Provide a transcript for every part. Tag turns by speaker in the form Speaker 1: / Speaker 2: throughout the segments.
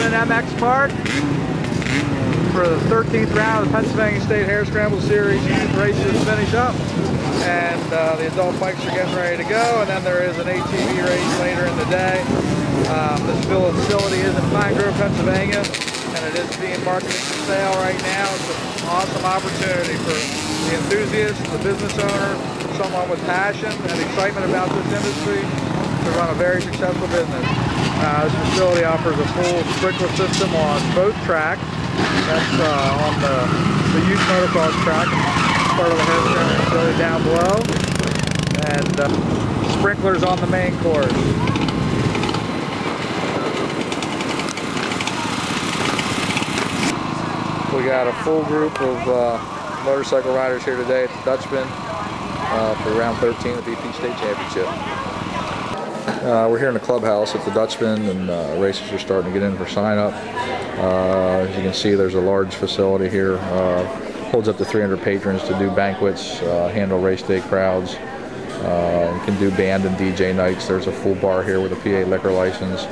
Speaker 1: Dutchmen MX Park for the 13th round of the Pennsylvania State Hare Scramble Series. Youth races finish up, and the adult bikes are getting ready to go, and then there is an ATV race later in the day. This facility is in Pine Grove, Pennsylvania, and it is being marketed for sale right now. It's an awesome opportunity for the enthusiast, the business owner, someone with passion and excitement about this industry to run a very successful business. This facility offers a full sprinkler system on both tracks. That's on the youth motocross track, part of the hare scramble facility down below, and sprinklers on the main course. We got a full group of motorcycle riders here today at the Dutchmen for round 13 of the BP State Championship. We're here in the clubhouse at the Dutchmen, and racers are starting to get in for sign up. As you can see, there's a large facility here. Holds up to 300 patrons to do banquets, handle race day crowds. Can do band and DJ nights. There's a full bar here with a PA liquor license.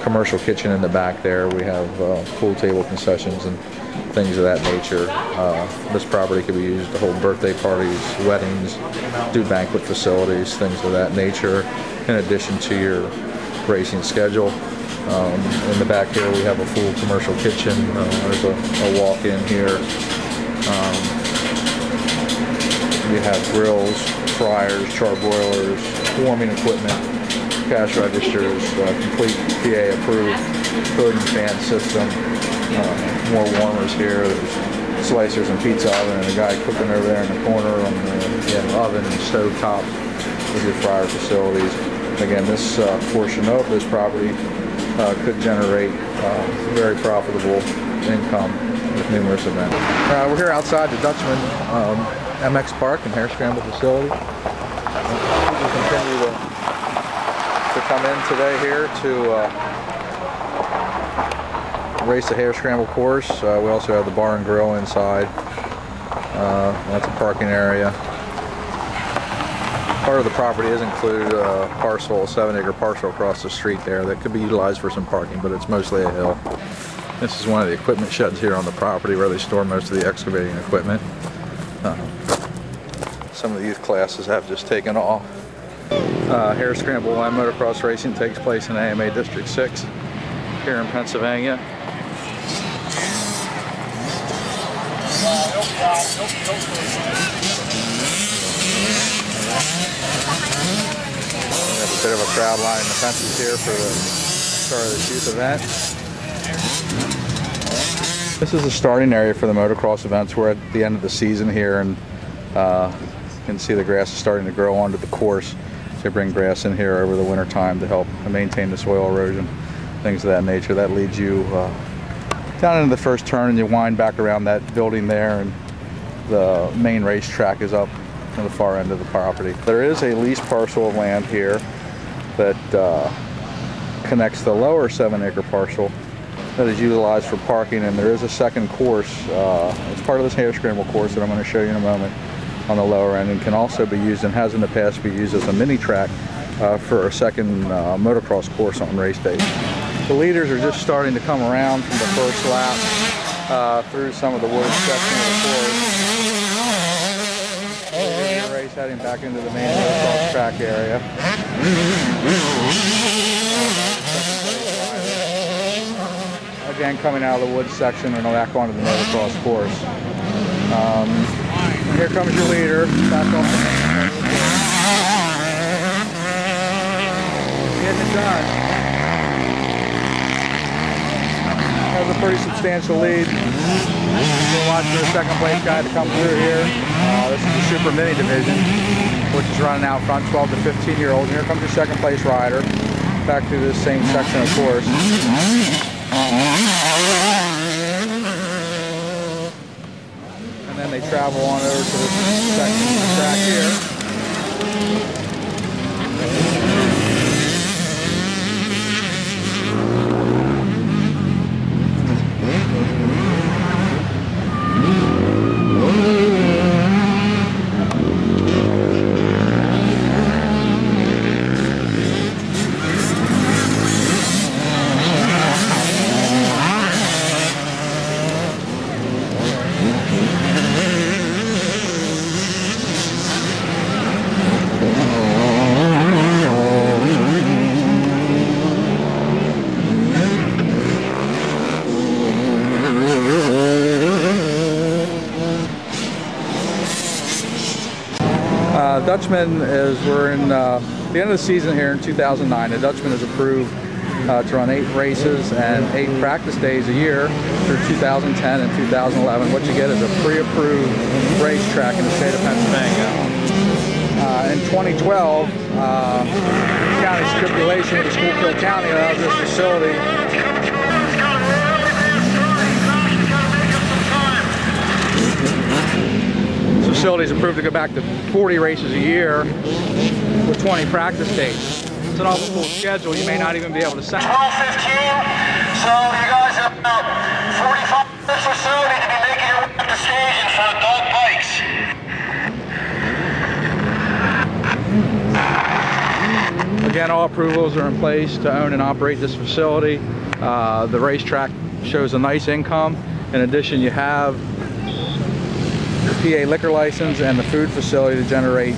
Speaker 1: Commercial kitchen in the back there. We have pool table concessions and things of that nature. This property can be used to hold birthday parties, weddings, do banquet facilities, things of that nature, in addition to your racing schedule. In the back here we have a full commercial kitchen. There's a walk-in here. We have grills, fryers, charbroilers, warming equipment, cash registers, complete PA approved hood and fan system, more warmers here. There's slicers and pizza oven, and a guy cooking over there in the corner on the oven and stove top with your fryer facilities. Again, this portion of this property could generate very profitable income with numerous events. We're here outside the Dutchmen MX Park and Hare Scramble facility. People continue to come in today here to race the Hare Scramble course. We also have the bar and grill inside. That's a parking area. Part of the property is included a parcel, a 7-acre parcel across the street there that could be utilized for some parking, but it's mostly a hill. This is one of the equipment sheds here on the property where they store most of the excavating equipment. Some of the youth classes have just taken off. Hare Scramble Line motocross racing takes place in AMA District 6 here in Pennsylvania. We have a bit of a crowd lining the fences here for the start of this youth event. This is the starting area for the motocross events. We're at the end of the season here, and you can see the grass is starting to grow onto the course. They bring grass in here over the winter time to help maintain the soil erosion, things of that nature. That leads you down into the first turn, and you wind back around that building there, and the main racetrack is up on the far end of the property. There is a leased parcel of land here that connects the lower 7-acre parcel that is utilized for parking, and there is a second course. It's part of this Hare Scramble course that I'm going to show you in a moment on the lower end, and can also be used, and has in the past been used as a mini track for a second motocross course on race days. The leaders are just starting to come around from the first lap through some of the wood section of the course. The race heading back into the main motocross track area. Again, coming out of the wood section and back onto the motocross course. Here comes your leader, back off the main course. Getting it done. Has a pretty substantial lead. We're watching the second place guy to come through here. This is the Super Mini division, which is running out front, 12 to 15-year-olds. Here comes your second place rider, back through this same section of course. And then they travel on over to this section of the track here. Dutchmen is, we're in the end of the season here in 2009. The Dutchmen is approved to run 8 races and 8 practice days a year through 2010 and 2011. What you get is a pre-approved racetrack in the state of Pennsylvania. In 2012, county stipulation with the Schuylkill County allows this facility is approved to go back to 40 races a year with 20 practice days. It's an awful full schedule. You may not even be able to send.
Speaker 2: 12:15, so you guys have about 45 minutes or so. Need to be making your way up the stage in front of dog bikes.
Speaker 1: Again, all approvals are in place to own and operate this facility. The racetrack shows a nice income. In addition, you have the PA liquor license and the food facility to generate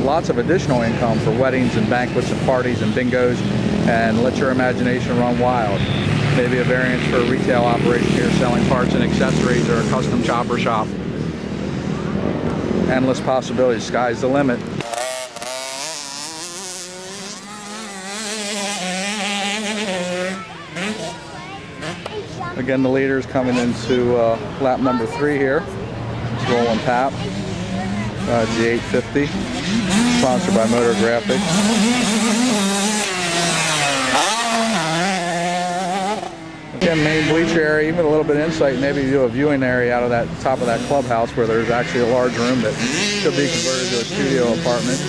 Speaker 1: lots of additional income for weddings and banquets and parties and bingos, and let your imagination run wild. Maybe a variance for a retail operation here selling parts and accessories, or a custom chopper shop. Endless possibilities, sky's the limit. Again, the leaders coming into lap number 3 here. It's Roland Pap, G850, sponsored by Motor Graphics. Again, main bleacher area, even a little bit of insight, maybe do a viewing area out of that top of that clubhouse, where there's actually a large room that could be converted to a studio apartment.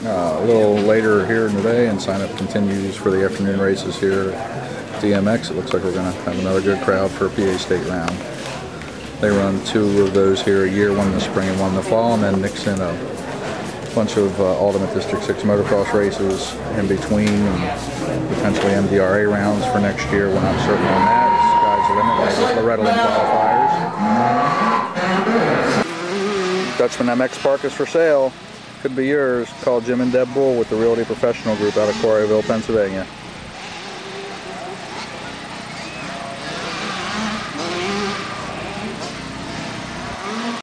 Speaker 1: A little later here in the day, and sign up continues for the afternoon races here at DMX. It looks like we're going to have another good crowd for a PA State round. They run 2 of those here a year, one in the spring and one in the fall, and then mix in a bunch of Ultimate District 6 motocross races in between, and potentially MDRA rounds for next year. We're not certain on that. Sky's the limit. Maybe with Loretta Lynn qualifiers. Dutchman MX Park is for sale. Could be yours. Call Jim and Deb Bull with the Realty Professional Group out of Quarryville, Pennsylvania.